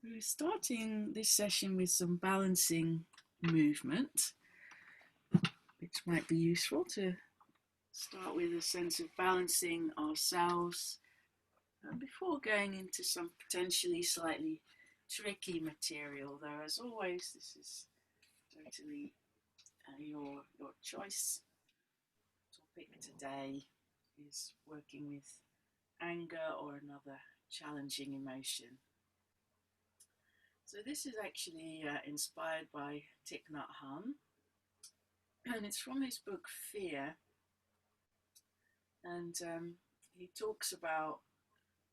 We're starting this session with some balancing movement, which might be useful to start with a sense of balancing ourselves before going into some potentially slightly tricky material, though as always this is totally your choice. Topic today is working with anger or another challenging emotion. So this is actually inspired by Thich Nhat Hanh, and it's from his book Fear. And he talks about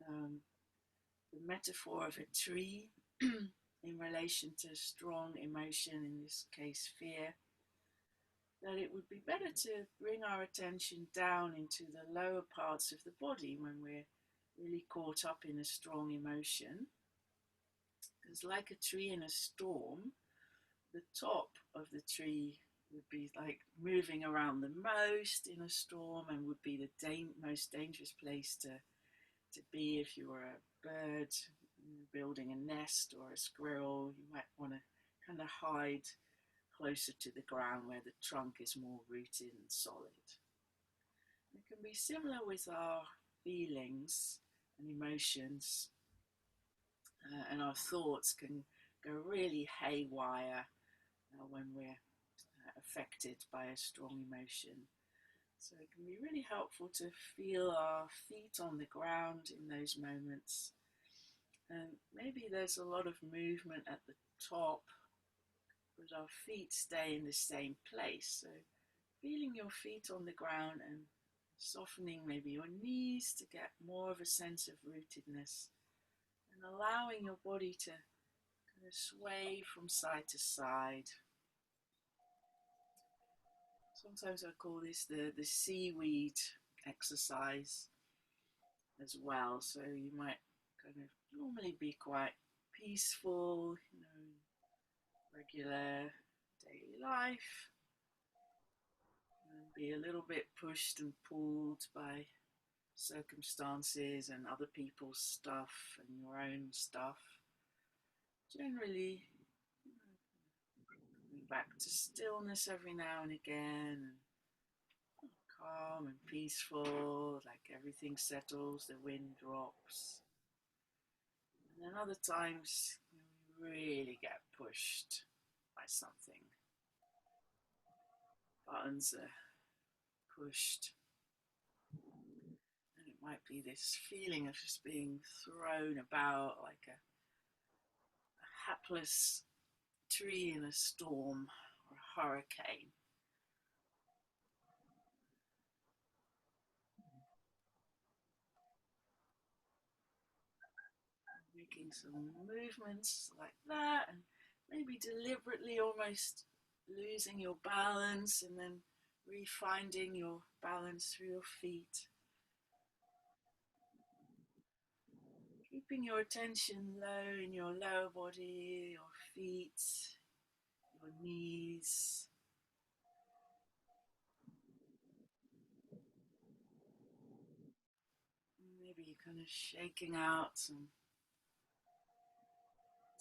the metaphor of a tree in relation to strong emotion, in this case fear, that it would be better to bring our attention down into the lower parts of the body when we're really caught up in a strong emotion. Because like a tree in a storm, the top of the tree would be like moving around the most in a storm and would be the most dangerous place to be if you were a bird building a nest, or a squirrel. You might want to kind of hide closer to the ground where the trunk is more rooted and solid. It can be similar with our feelings and emotions, and our thoughts can go really haywire when we're affected by a strong emotion. So it can be really helpful to feel our feet on the ground in those moments. And maybe there's a lot of movement at the top, but our feet stay in the same place. So feeling your feet on the ground and softening maybe your knees to get more of a sense of rootedness, and allowing your body to kind of sway from side to side. Sometimes I call this the seaweed exercise as well. So you might kind of normally be quite peaceful, regular daily life, and be a little bit pushed and pulled by circumstances and other people's stuff and your own stuff. Generally, coming back to stillness every now and again, and calm and peaceful, like everything settles, the wind drops. And then other times you really get pushed by something. Buttons are pushed. And it might be this feeling of just being thrown about like a hapless tree in a storm or a hurricane. Making some movements like that, and maybe deliberately almost losing your balance and then refinding your balance through your feet. Keeping your attention low in your lower body, your feet, your knees. Maybe kind of shaking out some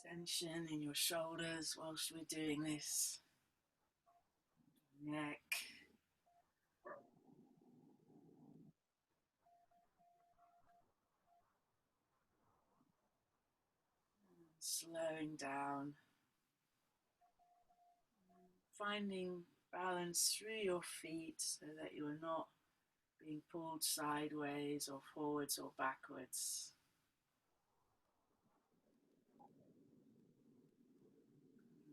tension in your shoulders whilst we're doing this. Neck. Slowing down. Finding balance through your feet so that you're not being pulled sideways or forwards or backwards.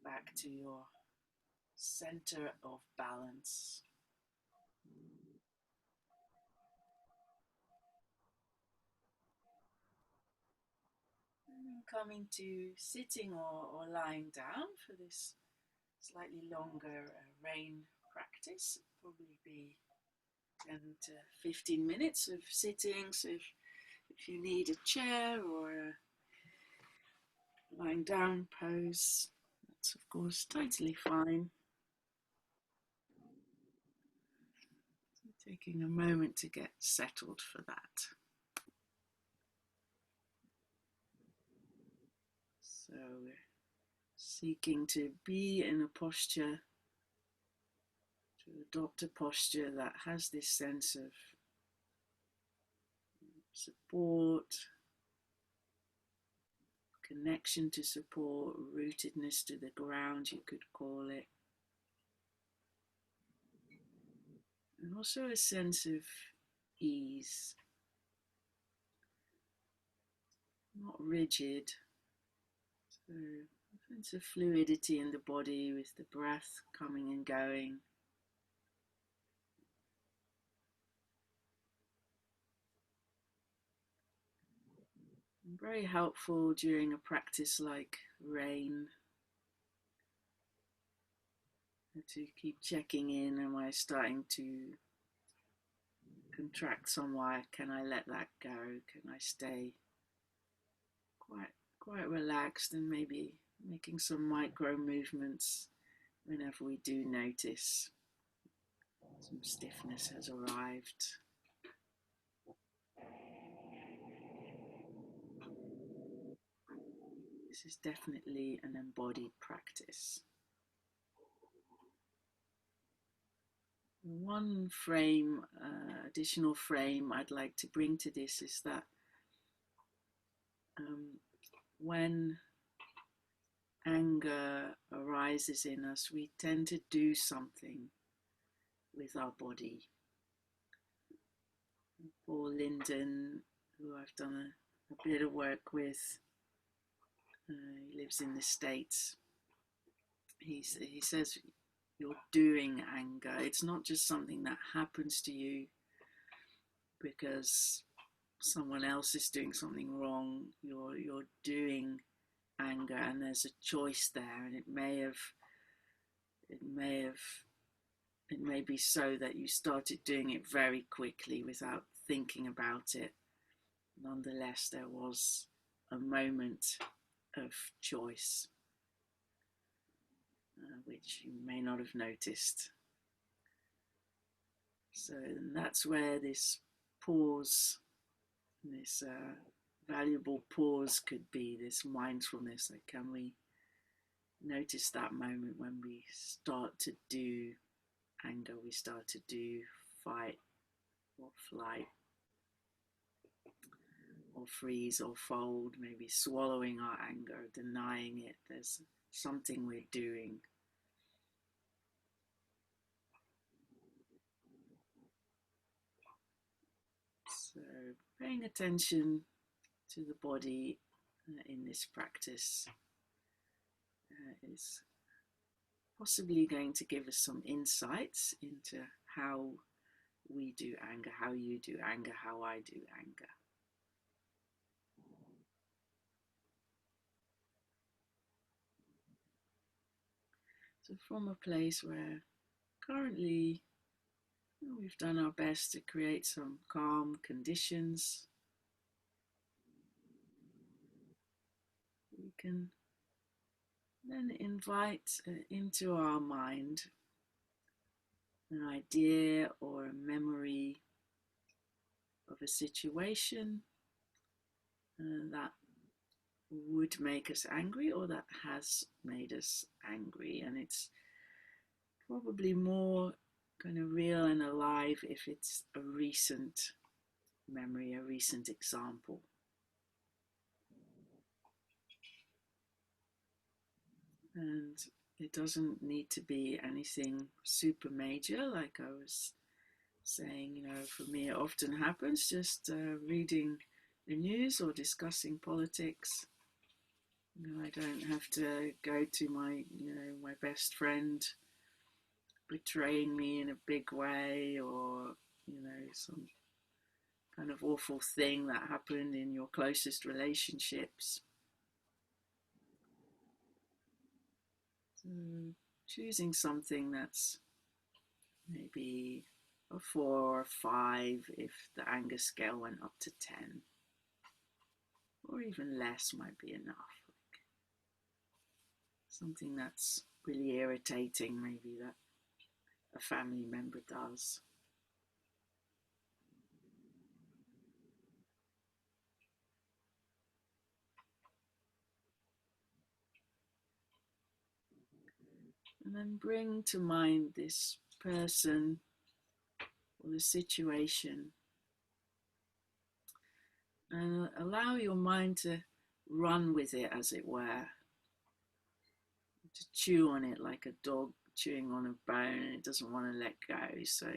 Back to your center of balance. And then coming to sitting or lying down for this slightly longer rain practice. It'll probably be 10 to 15 minutes of sitting. So if you need a chair or a lying down pose, that's of course totally fine. So taking a moment to get settled for that. So we're seeking to be in a posture, to adopt a posture that has this sense of support, connection to support, rootedness to the ground, you could call it. And also a sense of ease, not rigid. So a sense of fluidity in the body with the breath coming and going. And very helpful during a practice like rain, to keep checking in. Am I starting to contract somewhere? Can I let that go? Can I stay quite relaxed and maybe making some micro movements whenever we do notice some stiffness has arrived. This is definitely an embodied practice. One frame, additional frame I'd like to bring to this is that when anger arises in us, we tend to do something with our body. Paul Linden, who I've done a bit of work with, he lives in the States. He says you're doing anger. It's not just something that happens to you because someone else is doing something wrong. You're doing anger, and there's a choice there, and it may be so that you started doing it very quickly without thinking about it. Nonetheless, there was a moment of choice, which you may not have noticed. So that's where this pause, this valuable pause could be, this mindfulness. Like, can we notice that moment when we start to do anger, we start to do fight or flight or freeze or fold, maybe swallowing our anger, denying it. There's something we're doing. So paying attention to the body in this practice is possibly going to give us some insights into how we do anger, how you do anger, how I do anger. So from a place where currently we've done our best to create some calm conditions, we can then invite into our mind an idea or a memory of a situation that would make us angry or that has made us angry. And it's probably more kind of real and alive if it's a recent memory, a recent example. And it doesn't need to be anything super major, like I was saying. For me, it often happens just reading the news or discussing politics. I don't have to go to my best friend betraying me in a big way, or some kind of awful thing that happened in your closest relationships. So choosing something that's maybe a 4 or 5 if the anger scale went up to 10, or even less might be enough. Like something that's really irritating, maybe that a family member does. And then bring to mind this person or the situation, and allow your mind to run with it, as it were, to chew on it like a dog chewing on a bone and it doesn't want to let go. So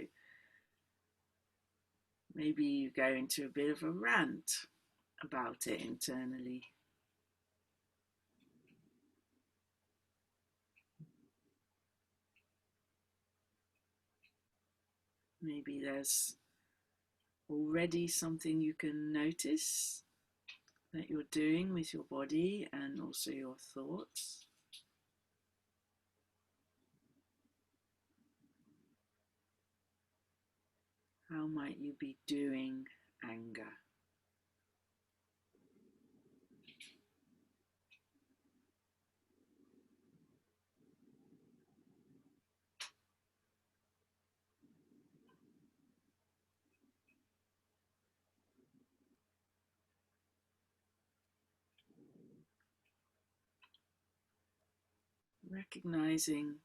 maybe you go into a bit of a rant about it internally. Maybe there's already something you can notice that you're doing with your body and also your thoughts. How might you be doing anger? Recognizing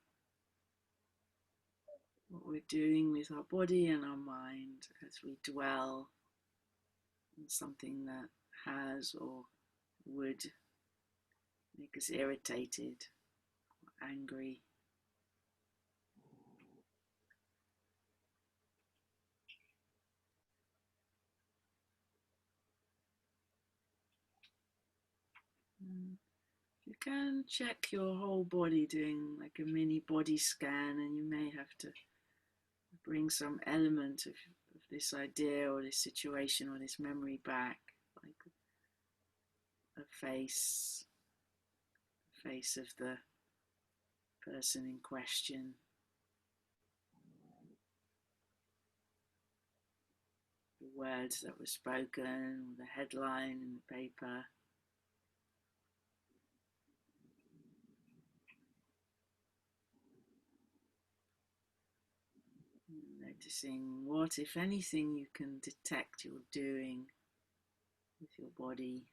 what we're doing with our body and our mind as we dwell on something that has or would make us irritated or angry. You can check your whole body, doing like a mini body scan, and you may have to bring some element of this idea or this situation or this memory back, like a face of the person in question, the words that were spoken, the headline in the paper. Noticing what, if anything, you can detect you're doing with your body,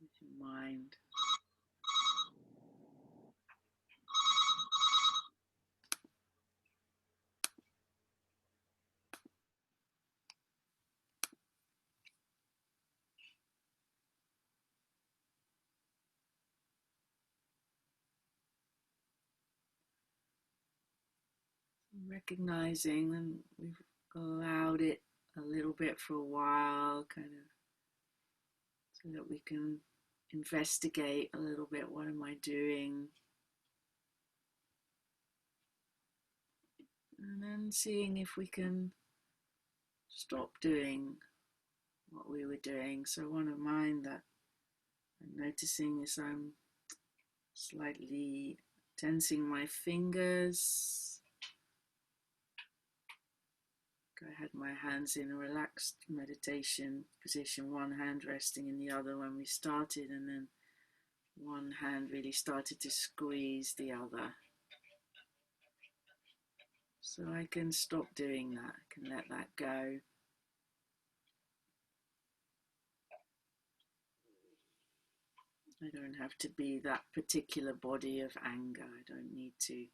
with your mind. Recognizing, and we've allowed it a little bit for a while, kind of, so that we can investigate a little bit, what am I doing? And then seeing if we can stop doing what we were doing. So I want to mind that I'm noticing as I'm slightly tensing my fingers. I had my hands in a relaxed meditation position, one hand resting in the other when we started, and then one hand really started to squeeze the other. So I can stop doing that, I can let that go. I don't have to be that particular body of anger. I don't need to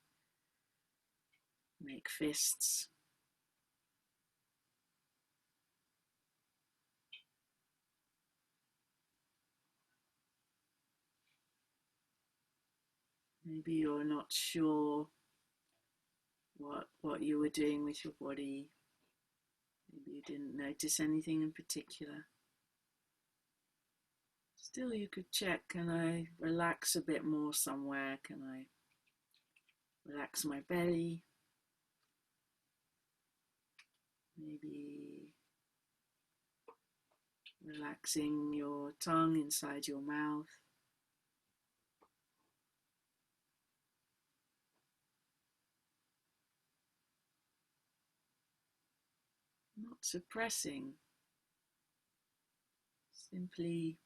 make fists. Maybe you're not sure what you were doing with your body. Maybe you didn't notice anything in particular. Still, you could check, can I relax a bit more somewhere? Can I relax my belly? Maybe relaxing your tongue inside your mouth. Not suppressing, simply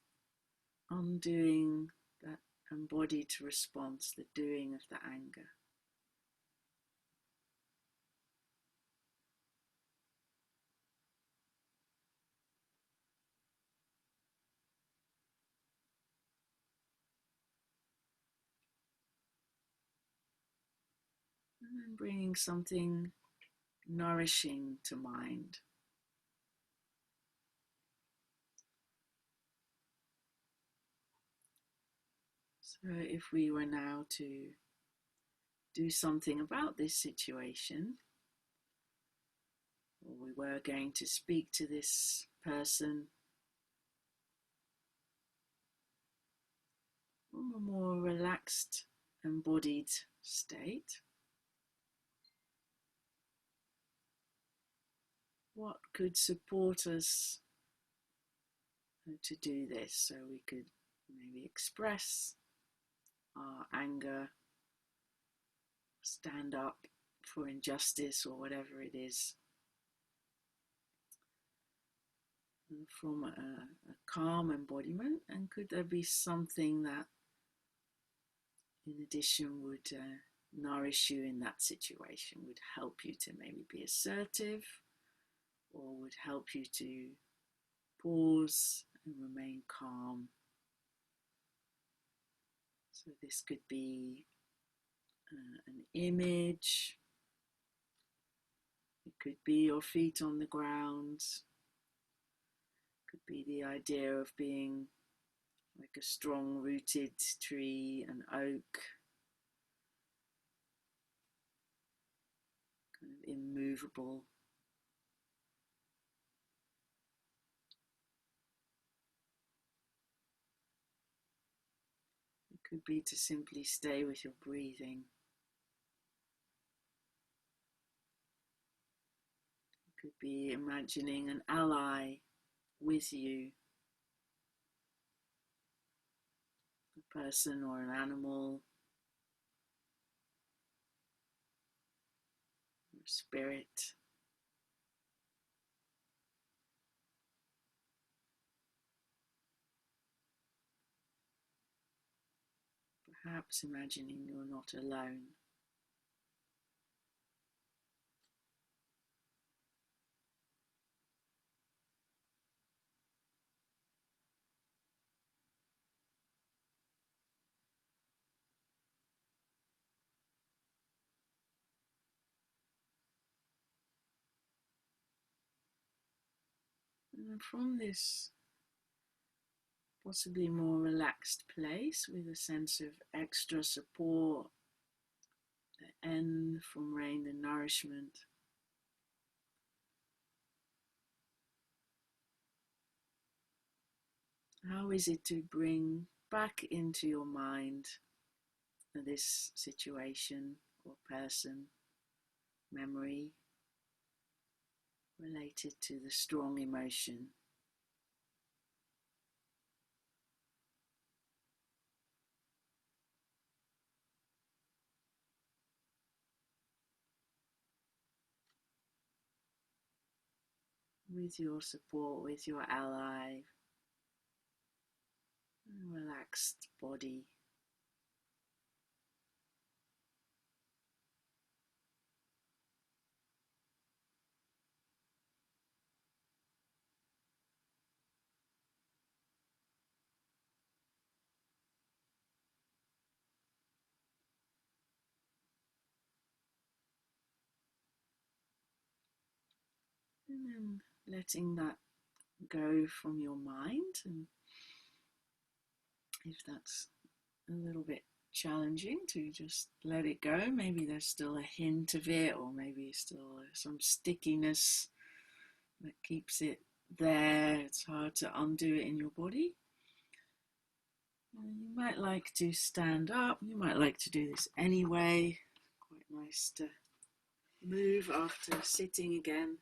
undoing that embodied response, the doing of the anger. And then bringing something nourishing to mind. So if we were now to do something about this situation, or we were going to speak to this person from a more relaxed, embodied state, what could support us to do this? So we could maybe express our anger, stand up for injustice or whatever it is, from a calm embodiment. And could there be something that in addition would nourish you in that situation, would help you to maybe be assertive, or would help you to pause and remain calm? So this could be an image, it could be your feet on the ground, it could be the idea of being like a strong rooted tree, an oak, kind of immovable. It could be to simply stay with your breathing. It could be imagining an ally with you, a person or an animal, or a spirit. Perhaps imagining you're not alone. And from this possibly more relaxed place, with a sense of extra support, the N from rain, the nourishment, how is it to bring back into your mind this situation or person, memory related to the strong emotion? With your support, with your ally, relaxed body. And then letting that go from your mind, and if that's a little bit challenging to just let it go, maybe there's still a hint of it, or maybe still some stickiness that keeps it there, it's hard to undo it in your body. And you might like to stand up, you might like to do this anyway. Quite nice to move after sitting again.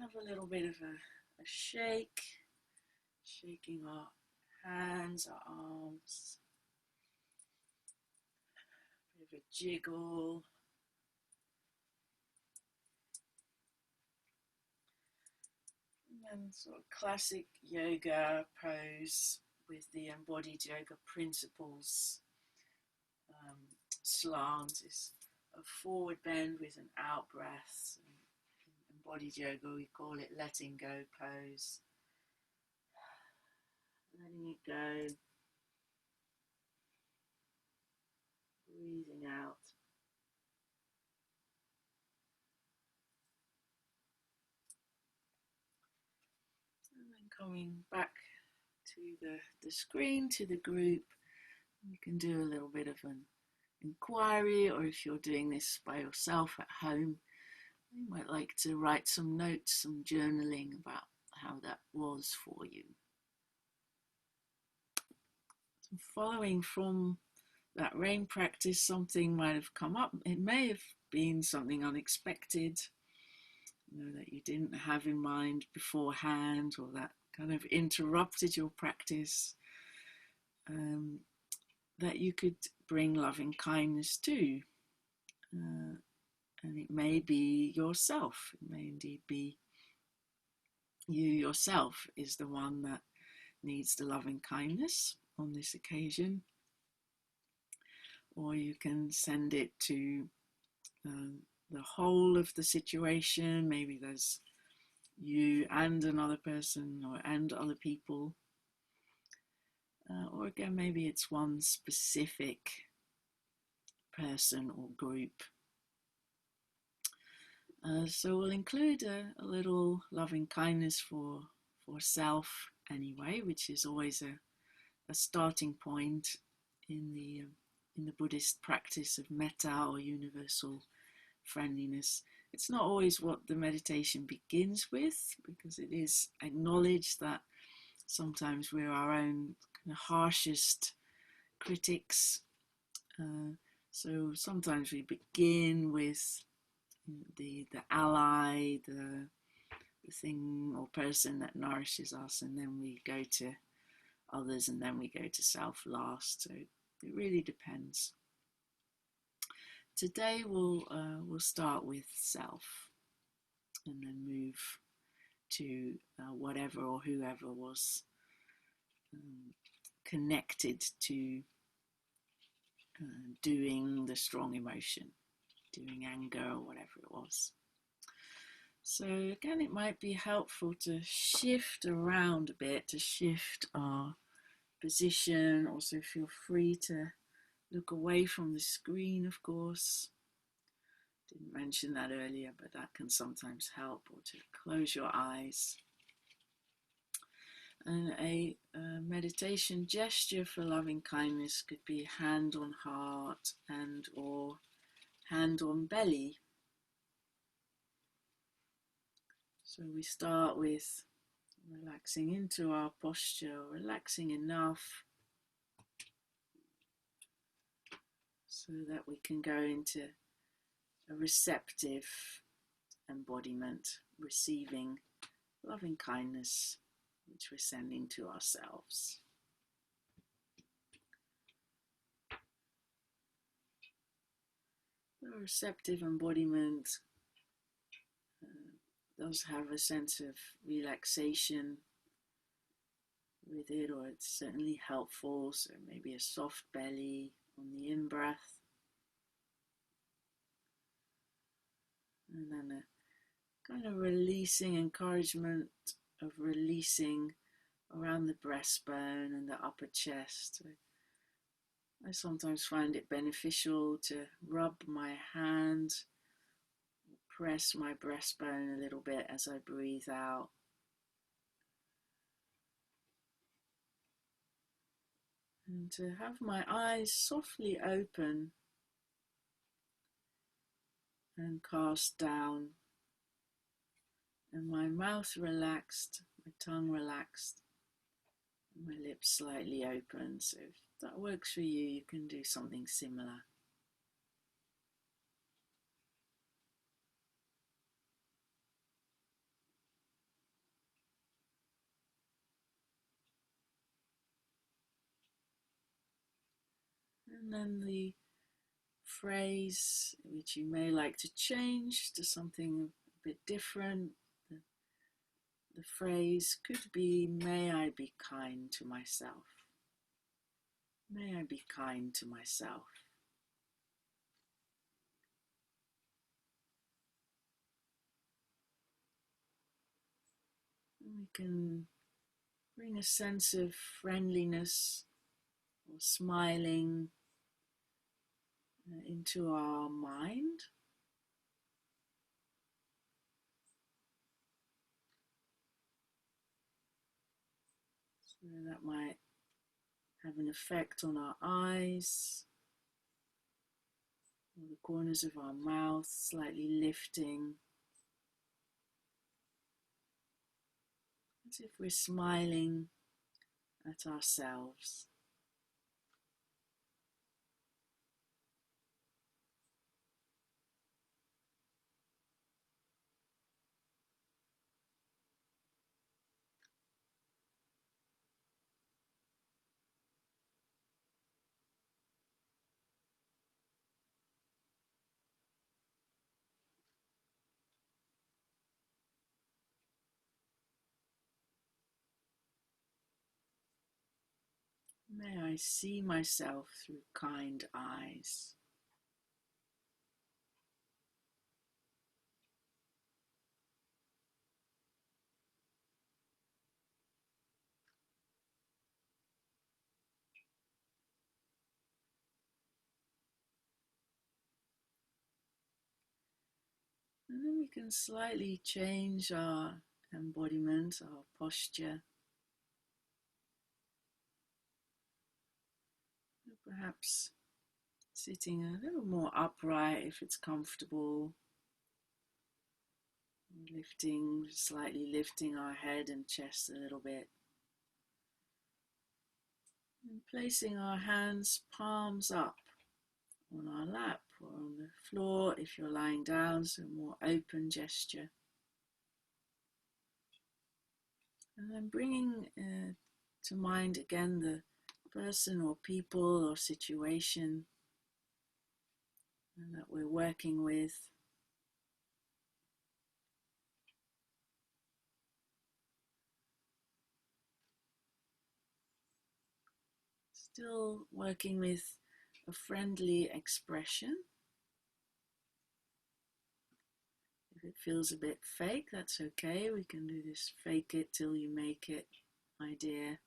Have a little bit of a shake, shaking our hands, our arms, a bit of a jiggle. And then sort of classic yoga pose with the embodied yoga principles. Slant is a forward bend with an out breath. In embodied yoga we call it letting go pose. Letting it go, breathing out. And then coming back to the screen, to the group, you can do a little bit of an inquiry, or if you're doing this by yourself at home, you might like to write some notes, some journaling about how that was for you. So following from that rain practice, something might have come up. It may have been something unexpected, that you didn't have in mind beforehand, or that kind of interrupted your practice, that you could bring loving kindness to. And it may be yourself. It may indeed be you yourself is the one that needs the loving kindness on this occasion. Or you can send it to the whole of the situation. Maybe there's you and another person, and other people. Or again, maybe it's one specific person or group. So we'll include a little loving kindness for self anyway, which is always a starting point in the Buddhist practice of metta, or universal friendliness. It's not always what the meditation begins with, because it is acknowledged that sometimes we're our own kind of harshest critics. So sometimes we begin with the ally, the thing or person that nourishes us, and then we go to others, and then we go to self last. So it really depends. Today we'll start with self, and then move to whatever or whoever was connected to doing the strong emotion, doing anger or whatever it was. So again, it might be helpful to shift around a bit, to shift our position. Also feel free to look away from the screen, of course. Didn't mention that earlier, but that can sometimes help. Or to close your eyes. And a meditation gesture for loving kindness could be hand on heart and or hand on belly. So we start with relaxing into our posture, relaxing enough so that we can go into a receptive embodiment, receiving loving kindness, which we're sending to ourselves. The receptive embodiment does have a sense of relaxation with it, or it's certainly helpful. So maybe a soft belly on the in-breath, and then a kind of releasing encouragement of releasing around the breastbone and the upper chest. I sometimes find it beneficial to rub my hand, press my breastbone a little bit as I breathe out. And to have my eyes softly open and cast down, and my mouth relaxed, my tongue relaxed, and my lips slightly open. So if that works for you, you can do something similar. And then the phrase, which you may like to change to something a bit different. The phrase could be, may I be kind to myself. May I be kind to myself. And we can bring a sense of friendliness or smiling into our mind. So that might have an effect on our eyes, or the corners of our mouth, slightly lifting, as if we're smiling at ourselves. May I see myself through kind eyes. And then we can slightly change our embodiment, our posture. Perhaps sitting a little more upright if it's comfortable. Slightly lifting our head and chest a little bit. And placing our hands palms up on our lap or on the floor if you're lying down, so a more open gesture. And then bringing to mind again the person or people or situation that we're working with. Still working with a friendly expression. If it feels a bit fake, that's okay. We can do this fake it till you make it idea.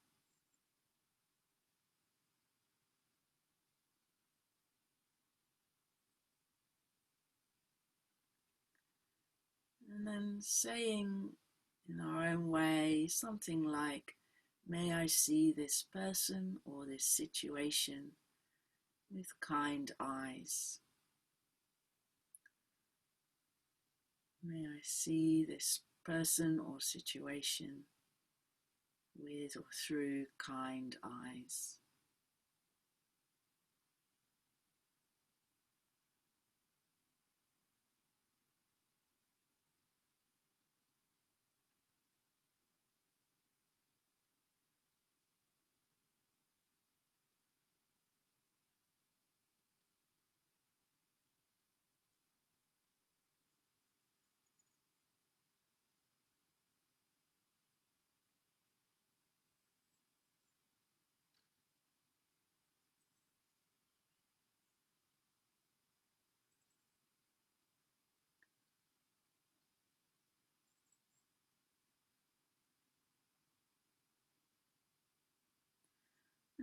And then saying in our own way something like, may I see this person or this situation with kind eyes. May I see this person or situation with or through kind eyes.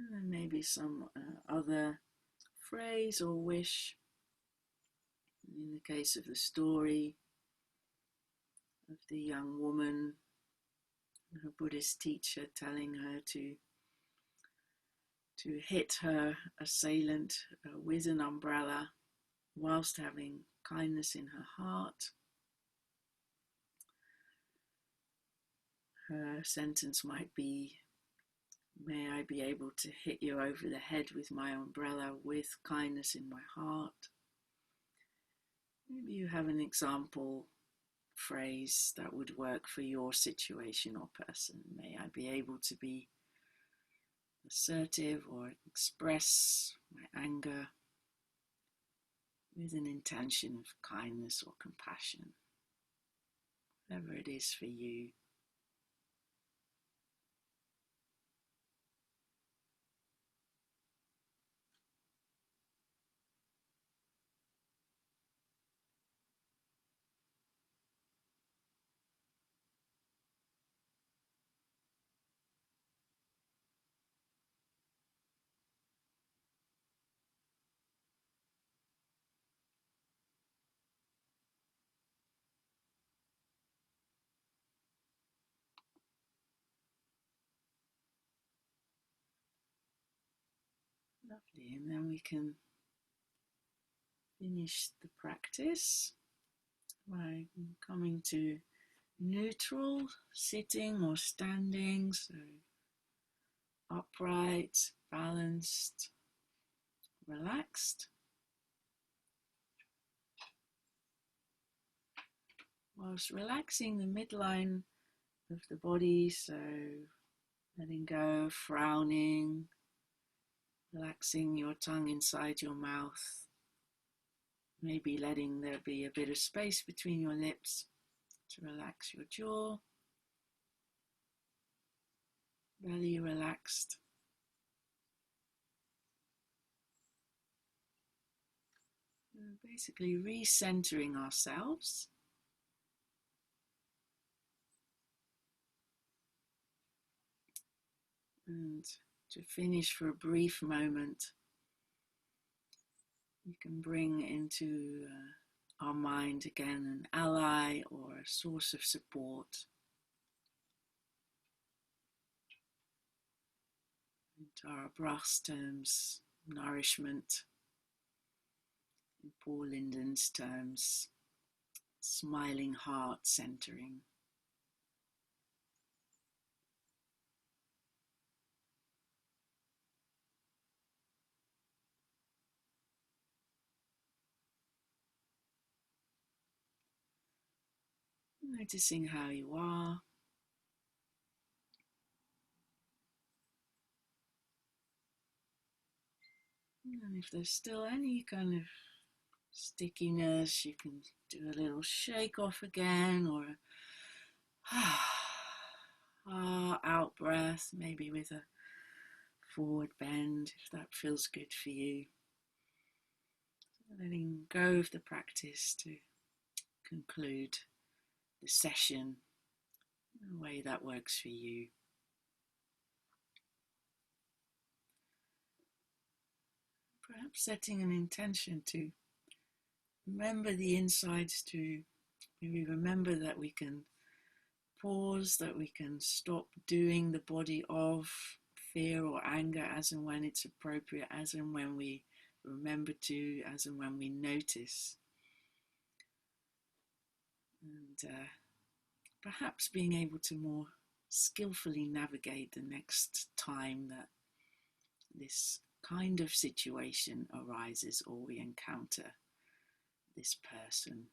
And then maybe some other phrase or wish. In the case of the story of the young woman, her Buddhist teacher telling her to hit her assailant with an umbrella whilst having kindness in her heart. Her sentence might be, may I be able to hit you over the head with my umbrella with kindness in my heart. Maybe you have an example phrase that would work for your situation or person. May I be able to be assertive or express my anger with an intention of kindness or compassion, whatever it is for you. Lovely. And then we can finish the practice by coming to neutral, sitting or standing, so upright, balanced, relaxed. Whilst relaxing the midline of the body, so letting go of frowning, relaxing your tongue inside your mouth, maybe letting there be a bit of space between your lips to relax your jaw, belly relaxed. Basically recentering ourselves. And to finish for a brief moment, you can bring into our mind again an ally or a source of support. In our Brach's terms, nourishment. In Paul Linden's terms, smiling heart centering. Noticing how you are. And if there's still any kind of stickiness, you can do a little shake off again, or a out breath, maybe with a forward bend, if that feels good for you. Letting go of the practice to conclude the session in a way that works for you. Perhaps setting an intention to remember the insights, to maybe remember that we can pause, that we can stop doing the body of fear or anger as and when it's appropriate, as and when we remember to, as and when we notice. And perhaps being able to more skillfully navigate the next time that this kind of situation arises or we encounter this person.